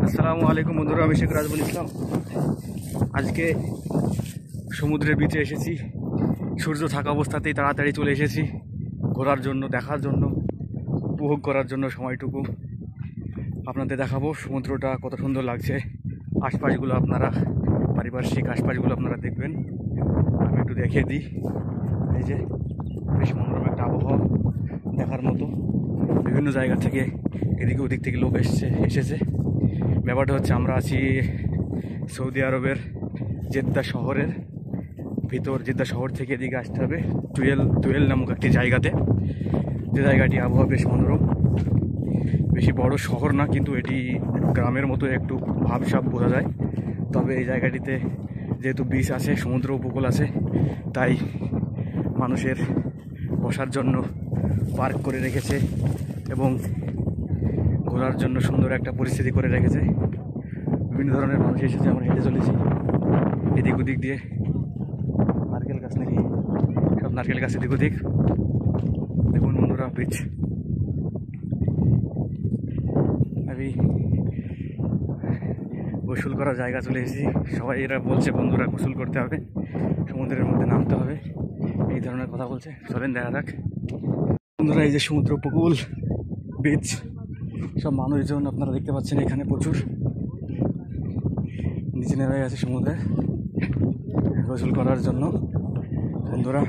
আসসালামু আলাইকুম বন্ধুরা, আমি শেখ রাজবুল ইসলাম। আজকে সমুদ্রের বিচে এসেছি। সূর্য থাকা অবস্থাতেই তাড়াতাড়ি চলে এসেছি ঘোরার জন্য, দেখার জন্য, উপভোগ করার জন্য। সময়টুকু আপনাদের দেখাবো সমুদ্রটা কত সুন্দর লাগছে। আশপাশগুলো আপনারা, পারিপার্শ্বিক আশপাশগুলো আপনারা দেখবেন। আমি একটু দেখিয়ে দিই। এই যে বেশ মনোরম একটা আবহাওয়া, দেখার মতো। বিভিন্ন জায়গা থেকে এদিকে ওদিক থেকে লোক এসেছে। ব্যাপারটা হচ্ছে, আমরা আছি সৌদি আরবের জেদ্দা শহরের ভিতর। জেদ্দা শহর থেকে এদিকে আসতে হবে তুয়েল নামক একটি জায়গাতে, যে জায়গাটি আবহাওয়া বেশ মনোরম। বেশি বড় শহর না, কিন্তু এটি গ্রামের মতো একটু ভাবসাব বোঝা যায়। তবে এই জায়গাটিতে যেহেতু বিচ আছে, সমুদ্র উপকূল আছে, তাই মানুষের বসার জন্য পার্ক করে রেখেছে এবং ঘোরার জন্য সুন্দর একটা পরিস্থিতি করে রেখেছে। বিভিন্ন ধরনের মানুষ এসেছে। আমরা হেঁটে চলেছি এদিক ওদিক দিয়ে। নারকেল গাছ নাকি, সব নারকেল গাছ এদিক ওদিক। দেখুন বন্ধুরা, বিচ। আমি গোসল করার জায়গা চলে এসেছি। সবাই এরা বলছে বন্ধুরা গোসল করতে হবে, সমুদ্রের মধ্যে নামতে হবে, এই ধরনের কথা বলছে। চলেন দেখা যাক বন্ধুরা। এই যে সমুদ্র উপকূল, বিচ, সব মানুষজন আপনারা দেখতে পাচ্ছেন এখানে প্রচুর। নিচে নেমে গেছে সমুদ্রে গোসল করার জন্য বন্ধুরা।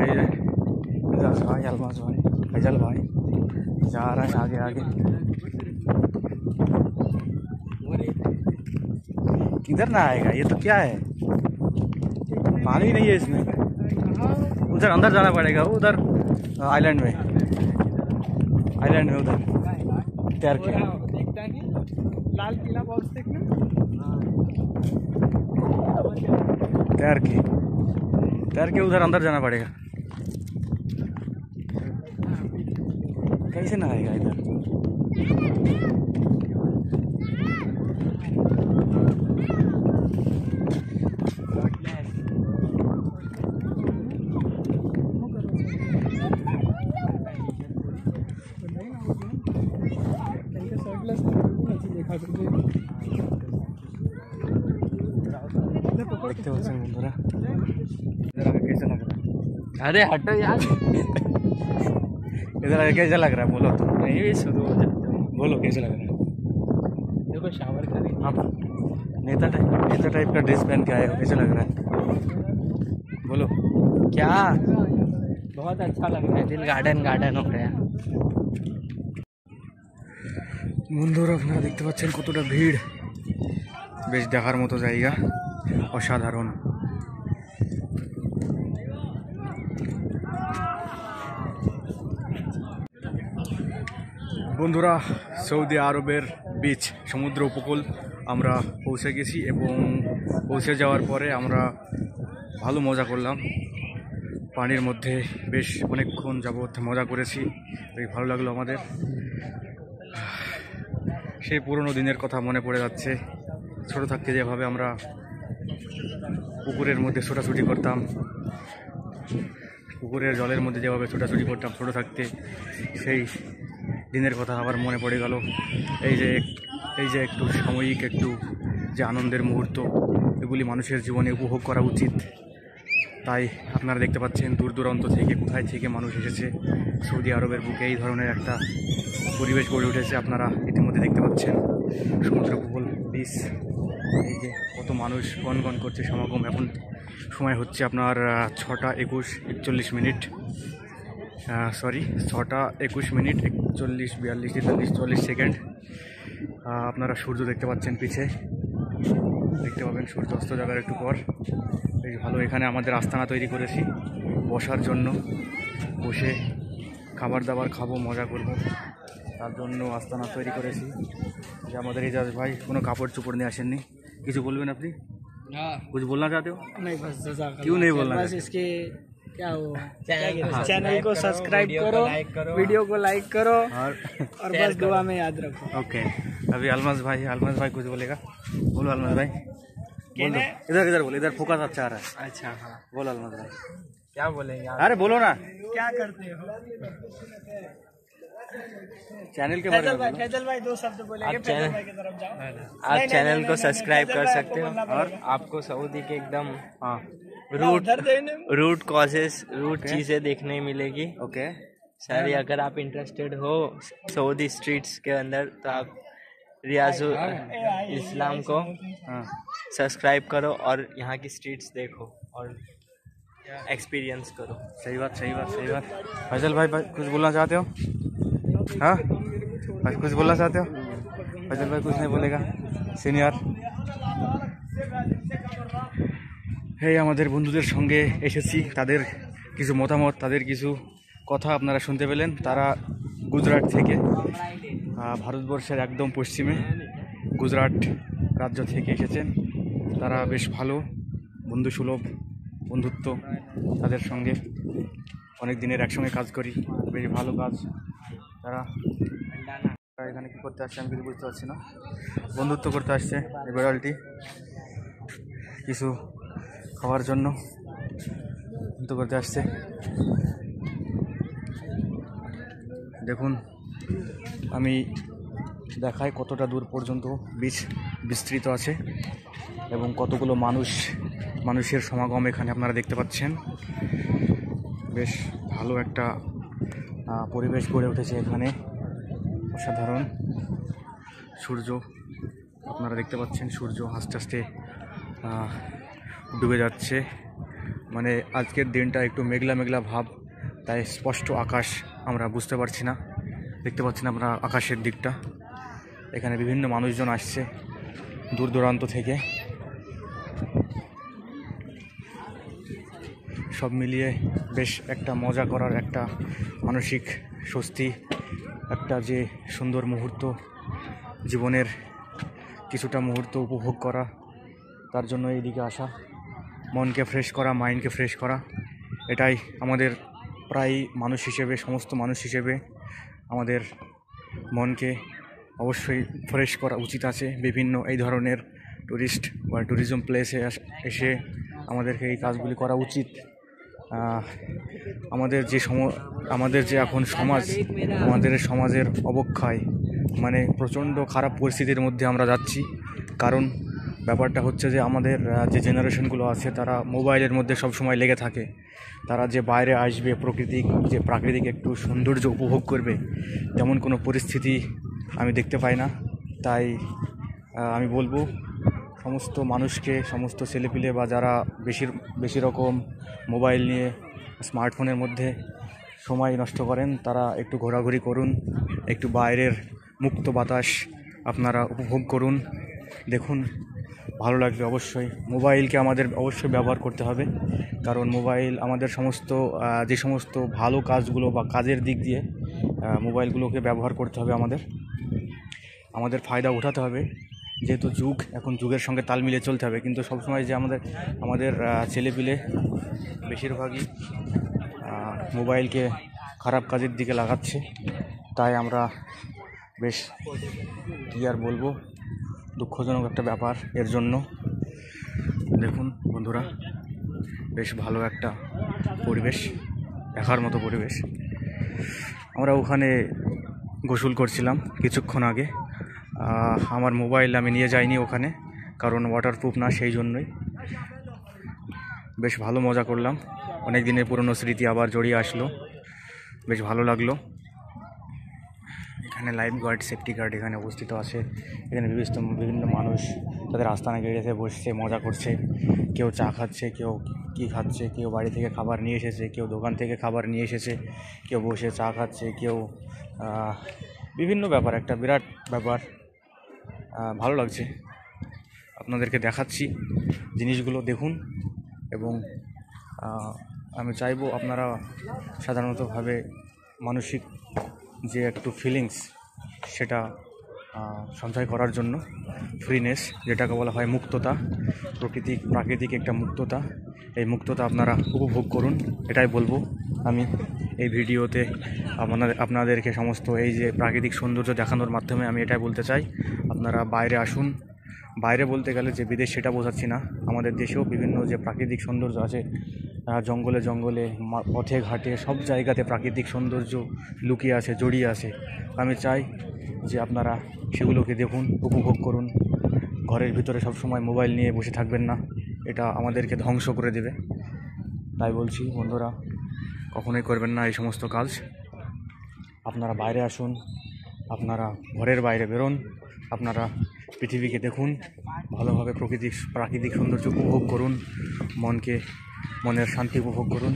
এই যে ভাই, আলমাজ ভাই, फैजल भाई जा रहा है आगे आगे। किधर ना आएगा, ये तो क्या है, पानी नहीं है इसमें। उधर अंदर जाना पड़ेगा, उधर आइलैंड में उधर तैर के। लाल किला तैर के उधर अंदर जाना पड़ेगा। कैसे ना आएगा इधर। देखते पाচ্ছেন বন্ধুরা, कैसा लग रहा है? अरे हटो यार। इधर आके कैसा लग रहा है बोलो तो। नहीं भी शुरू हो जाते हो, बोलो कैसा लग रहा है। देखो शावर करें आप, नेता टाइप का ड्रेस पहन के आए हो, कैसा लग रहा है बोलो। क्या बहुत अच्छा लग रहा है, दिल गार्डन हो गया। বন্ধুরা আপনারা দেখতে পাচ্ছেন কতটা ভিড়। বেশ দেখার মতো জায়গা, অসাধারণ। বন্ধুরা, সৌদি আরবের বিচ, সমুদ্র উপকূল আমরা পৌঁছে গেছি এবং পৌঁছে যাওয়ার পরে আমরা ভালো মজা করলাম। পানির মধ্যে বেশ অনেকক্ষণ যাবৎ মজা করেছি, বেশ ভালো লাগলো আমাদের। সেই পুরনো দিনের কথা মনে পড়ে যাচ্ছে। ছোট থাকতে যেভাবে আমরা পুকুরের মধ্যে ছোটাছুটি করতাম, পুকুরের জলের মধ্যে যেভাবে ছোটাছুটি করতাম ছোট থাকতে, সেই দিনের কথা আবার মনে পড়ে গেল। এই যে একটু সাময়িক একটু যে আনন্দের মুহূর্ত, এগুলি মানুষের জীবনে উপভোগ করা উচিত। তাই আপনারা দেখতে পাচ্ছেন দূর দূরান্ত থেকে, কোথায় থেকে মানুষ এসেছে সৌদি আরবের বুকে। এই ধরনের একটা পরিবেশ গড়ে উঠেছে, আপনারা ইতিমধ্যে দেখতে পাচ্ছেন। সমুদ্র উপকূল, বিচ, এই যে কত মানুষ গনগন করছে সমাগম। এখন সময় হচ্ছে আপনার 6টা 21 মিনিট, সরি 6টা 21 মিনিট 41 42 43 44 সেকেন্ড। আপনারা সূর্য দেখতে পাচ্ছেন পিছে, দেখতে পাবেন সূর্য অস্ত যাবার একটু পর। বেশ ভালো। এখানে আমাদের আস্তানা তৈরি করেছি বসার জন্য, বসে খাবার দাবার খাবো, মজা করব, তার জন্য আস্তানা তৈরি করেছি। যে আমাদের এজাজ ভাই কোনো কাপড় চোপড় নিয়ে আসেননি। কিছু বলবেন আপনি? कुछ बोलना चाहते हो? नहीं, बस क्यों नहीं बोलना? बस इसके क्या हो, चैनल को सब्सक्राइब करो, वीडियो को लाइक करो और बस दुआ में याद रखो। ओके, अभी अलमज भाई कुछ बोलेगा। बोलो अलमज भाई, बोलो। इधर बोलो, इधर फोकस अच्छा आ रहा है। अच्छा हाँ, बोलो अलमज भाई, क्या बोलेंगे? अरे बोलो ना, क्या करते हो? चैनल के बारे में फैजल भाई 2 शब्द बोलेंगे, फैजल भाई की तरफ जाओ। आप चैनल को सब्सक्राइब कर सकते हो और आपको सऊदी के एकदम रूट कॉजेस, रूट चीज़ें देखने मिलेगी। ओके सारी अगर आप इंटरेस्टेड हो सऊदी स्ट्रीट्स के अंदर तो आप रियाजुल इस्लाम को सब्सक्राइब करो और यहाँ की स्ट्रीट्स देखो और एक्सपीरियंस करो। सही बात सही बात सही बात। फैजल भाई कुछ बोलना चाहते हो? हाँ भाई कुछ बोलना चाहते हो? फैजल भाई कुछ नहीं बोलेगा সিনিয়র। এই আমাদের বন্ধুদের সঙ্গে এসেছি, তাদের কিছু মতামত, তাদের কিছু কথা আপনারা শুনতে পেলেন। তারা গুজরাট থেকে, ভারতবর্ষের একদম পশ্চিমে গুজরাট রাজ্য থেকে এসেছেন। তারা বেশ ভালো বন্ধুসুলভ, বন্ধুত্ব তাদের সঙ্গে অনেক দিনের একসঙ্গে কাজ করি, বেশ ভালো কাজ। তারা এখানে কী করতে আসছে আমি কিছু বুঝতে পারছি না। বন্ধুত্ব করতে আসছে এই বিড়ালটি কিছু খাওয়ার জন্য বন্ধুত্ব করতে আসছে। দেখুন আমি দেখাই কতটা দূর পর্যন্ত বীজ বিস্তৃত আছে এবং কতগুলো মানুষের সমাগম এখানে আপনারা দেখতে পাচ্ছেন। বেশ ভালো একটা পরিবেশ গড়ে উঠেছে এখানে, অসাধারণ। সূর্য আপনারা দেখতে পাচ্ছেন, সূর্য আস্তে আস্তে ডুবে যাচ্ছে। মানে আজকের দিনটা একটু মেঘলা মেঘলা ভাব, তাই স্পষ্ট আকাশ আমরা বুঝতে পারছি না, দেখতে পাচ্ছি না আমরা আকাশের দিকটা। এখানে বিভিন্ন মানুষজন আসছে দূর দূরান্ত থেকে। সব মিলিয়ে বেশ একটা মজা করার, একটা মানসিক স্বস্তি, একটা যে সুন্দর মুহূর্ত, জীবনের কিছুটা মুহূর্ত উপভোগ করা, তার জন্য এইদিকে আসা, মনকে ফ্রেশ করা, মাইন্ডকে ফ্রেশ করা। এটাই আমাদের প্রায় মানুষ হিসেবে, সমস্ত মানুষ হিসেবে আমাদের মনকে অবশ্যই ফ্রেশ করা উচিত আছে। বিভিন্ন এই ধরনের টুরিস্ট বা ট্যুরিজম প্লেসে এসে আমাদেরকে এই কাজগুলি করা উচিত। আমাদের যে এখন সমাজ, আমাদের সমাজের অবক্ষয়, মানে প্রচণ্ড খারাপ পরিস্থিতির মধ্যে আমরা যাচ্ছি। কারণ ব্যাপারটা হচ্ছে যে আমাদের যে জেনারেশনগুলো আছে তারা মোবাইলের মধ্যে সব সময় লেগে থাকে। তারা যে বাইরে আসবে, প্রাকৃতিক একটু সৌন্দর্য উপভোগ করবে, তেমন কোনো পরিস্থিতি আমি দেখতে পাই না। তাই আমি বলবো সমস্ত মানুষকে, সমস্ত ছেলেপিলে বা যারা বেশি রকম মোবাইল নিয়ে স্মার্টফোনের মধ্যে সময় নষ্ট করেন, তারা একটু ঘোরাঘুরি করুন, একটু বাইরের মুক্ত বাতাস আপনারা উপভোগ করুন। দেখুন ভালো লাগবে অবশ্যই। মোবাইলকে আমাদের অবশ্যই ব্যবহার করতে হবে, কারণ মোবাইল আমাদের যে সমস্ত ভালো কাজগুলো বা কাজের দিক দিয়ে মোবাইলগুলোকে ব্যবহার করতে হবে। আমাদের ফায়দা উঠাতে হবে, যেহেতু এখন যুগের সঙ্গে তাল মিলিয়ে চলতে হবে। কিন্তু সবসময় যে আমাদের ছেলেপিলে বেশিরভাগই মোবাইলকে খারাপ কাজের দিকে লাগাচ্ছে, তাই আমরা বেশ কী আর বলবো, দুঃখজনক একটা ব্যাপার এর জন্য। দেখুন বন্ধুরা, বেশ ভালো একটা পরিবেশ, দেখার মতো পরিবেশ। আমরা ওখানে গোসল করছিলাম কিছুক্ষণ আগে। আমার মোবাইল আমি নিয়ে যাইনি ওখানে, কারণ ওয়াটারপ্রুফ না, সেই জন্যই। বেশ ভালো মজা করলাম, অনেক দিনের পুরনো স্মৃতি আবার জড়িয়ে আসলো, বেশ ভালো লাগলো। এখানে লাইফ গার্ড, সেফটি গার্ড এখানে উপস্থিত আছে। এখানে বিভিন্ন মানুষ তাদের আস্তানা গেড়েছে, বসছে, মজা করছে। কেউ চা খাচ্ছে, কেউ কী খাচ্ছে, কেউ বাড়ি থেকে খাবার নিয়ে এসেছে, কেউ দোকান থেকে খাবার নিয়ে এসেছে, কেউ বসে চা খাচ্ছে, কেউ বিভিন্ন ব্যাপার, একটা বিরাট ব্যাপার। ভালো লাগছে, আপনাদেরকে দেখাচ্ছি জিনিসগুলো, দেখুন। এবং আমি চাইবো আপনারা সাধারণতভাবে মানসিক যে একটু ফিলিংস, সেটা সঞ্চয় করার জন্য ফ্রিনেস, যেটাকে বলা হয় মুক্ততা, প্রাকৃতিক একটা মুক্ততা, এই মুক্ততা আপনারা উপভোগ করুন, এটাই বলবো আমি এই ভিডিওতে। আপনাদেরকে সমস্ত এই যে প্রাকৃতিক সৌন্দর্য দেখানোর মাধ্যমে আমি এটাই বলতে চাই, আপনারা বাইরে আসুন। বাইরে বলতে গেলে যে বিদেশ সেটা বোঝাচ্ছি না, আমাদের দেশেও বিভিন্ন যে প্রাকৃতিক সৌন্দর্য আছে জঙ্গলে জঙ্গলে পথে ঘাটে সব জায়গাতে প্রাকৃতিক সৌন্দর্য লুকিয়ে আছে, জড়িয়ে আছে। আমি চাই যে আপনারা সেগুলোকে দেখুন, উপভোগ করুন। ঘরের ভিতরে সবসময় মোবাইল নিয়ে বসে থাকবেন না, এটা আমাদেরকে ধ্বংস করে দেবে। তাই বলছি বন্ধুরা, কখনোই করবেন না এই সমস্ত কাজ। আপনারা বাইরে আসুন, আপনারা ঘরের বাইরে বেরোন, আপনারা পৃথিবীকে দেখুন, ভালোভাবে প্রাকৃতিক সৌন্দর্য উপভোগ করুন, মনের শান্তি উপভোগ করুন।